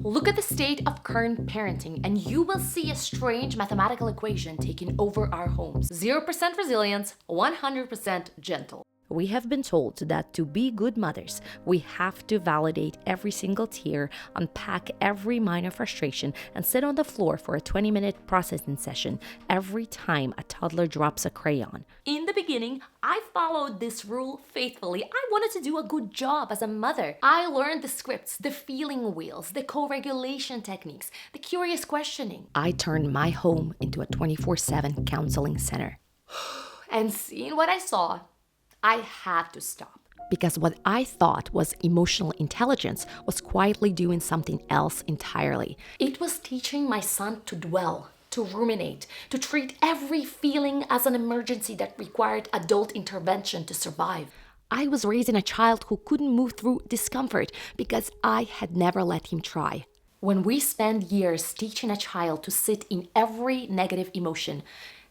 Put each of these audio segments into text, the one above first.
Look at the state of current parenting and you will see a strange mathematical equation taking over our homes. 0% resilience, 100% gentle. We have been told that to be good mothers, we have to validate every single tear, unpack every minor frustration, and sit on the floor for a 20-minute processing session every time a toddler drops a crayon. In the beginning, I followed this rule faithfully. I wanted to do a good job as a mother. I learned the scripts, the feeling wheels, the co-regulation techniques, the curious questioning. I turned my home into a 24/7 counseling center. And seeing what I saw, I had to stop. Because what I thought was emotional intelligence was quietly doing something else entirely. It was teaching my son to dwell, to ruminate, to treat every feeling as an emergency that required adult intervention to survive. I was raising a child who couldn't move through discomfort because I had never let him try. When we spend years teaching a child to sit in every negative emotion,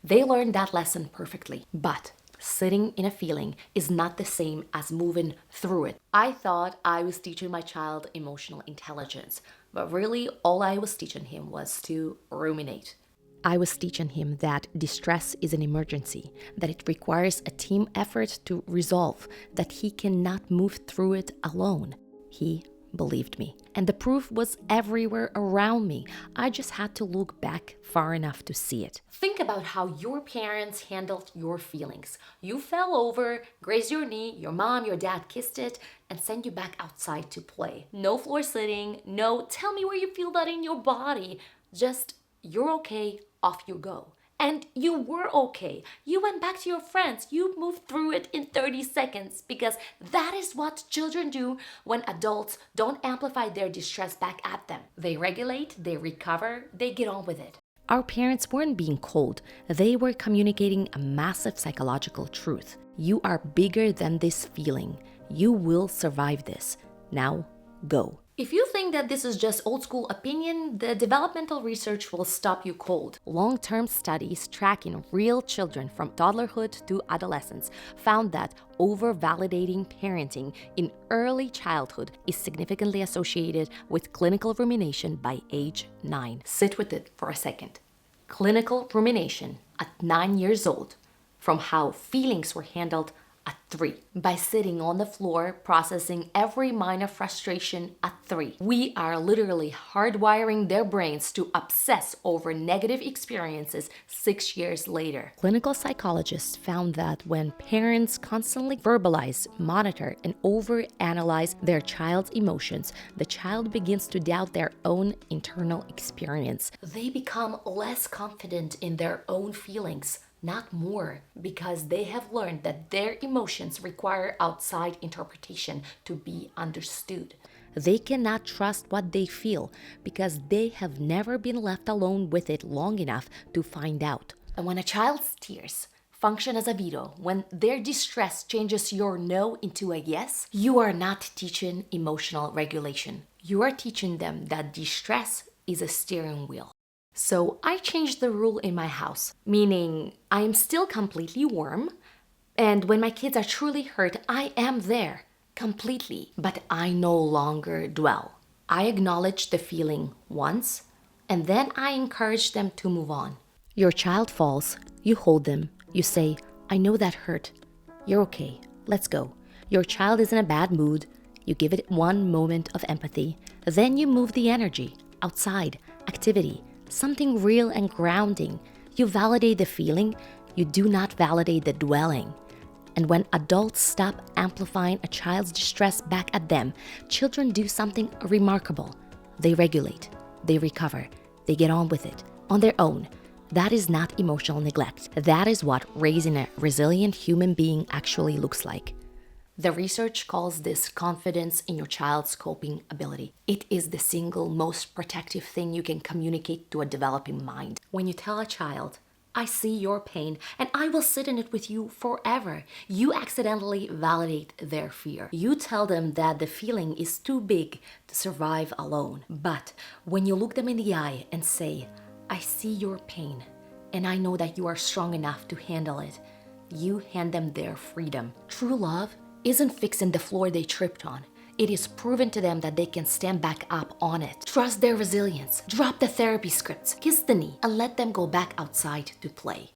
they learn that lesson perfectly. But sitting in a feeling is not the same as moving through it. I thought I was teaching my child emotional intelligence, but really all I was teaching him was to ruminate. I was teaching him that distress is an emergency, that it requires a team effort to resolve, that he cannot move through it alone. He believed me. And the proof was everywhere around me. I just had to look back far enough to see it. Think about how your parents handled your feelings. You fell over, grazed your knee, your mom, your dad kissed it, and sent you back outside to play. No floor sitting, no tell me where you feel that in your body. Just, you're okay, off you go. And you were okay. You went back to your friends. You moved through it in 30 seconds because that is what children do when adults don't amplify their distress back at them. They regulate, they recover, they get on with it. Our parents weren't being cold. They were communicating a massive psychological truth. You are bigger than this feeling. You will survive this. Now, go. If you think that this is just old school opinion, the developmental research will stop you cold. Long-term studies tracking real children from toddlerhood to adolescence found that over-validating parenting in early childhood is significantly associated with clinical rumination by age 9. Sit with it for a second. Clinical rumination at 9 years old, from how feelings were handled at 3. By sitting on the floor, processing every minor frustration at 3. We are literally hardwiring their brains to obsess over negative experiences 6 years later. Clinical psychologists found that when parents constantly verbalize, monitor, and over-analyze their child's emotions, the child begins to doubt their own internal experience. They become less confident in their own feelings, not more, because they have learned that their emotions require outside interpretation to be understood. They cannot trust what they feel because they have never been left alone with it long enough to find out. And when a child's tears function as a veto, when their distress changes your no into a yes, you are not teaching emotional regulation. You are teaching them that distress is a steering wheel. So I changed the rule in my house, meaning I am still completely warm, and when my kids are truly hurt, I am there completely, but I no longer dwell. I acknowledge the feeling once, and then I encourage them to move on. Your child falls, you hold them, you say, I know that hurt. You're okay, let's go. Your child is in a bad mood, you give it one moment of empathy, then you move the energy outside, activity, something real and grounding. You validate the feeling, you do not validate the dwelling. And when adults stop amplifying a child's distress back at them, children do something remarkable. They regulate, they recover, they get on with it on their own. That is not emotional neglect. That is what raising a resilient human being actually looks like. The research calls this confidence in your child's coping ability. It is the single most protective thing you can communicate to a developing mind. When you tell a child, I see your pain and I will sit in it with you forever, you accidentally validate their fear. You tell them that the feeling is too big to survive alone. But when you look them in the eye and say, I see your pain and I know that you are strong enough to handle it, you hand them their freedom. True love isn't fixing the floor they tripped on. it is proven to them that they can stand back up on it. Trust their resilience, drop the therapy scripts, kiss the knee, and let them go back outside to play.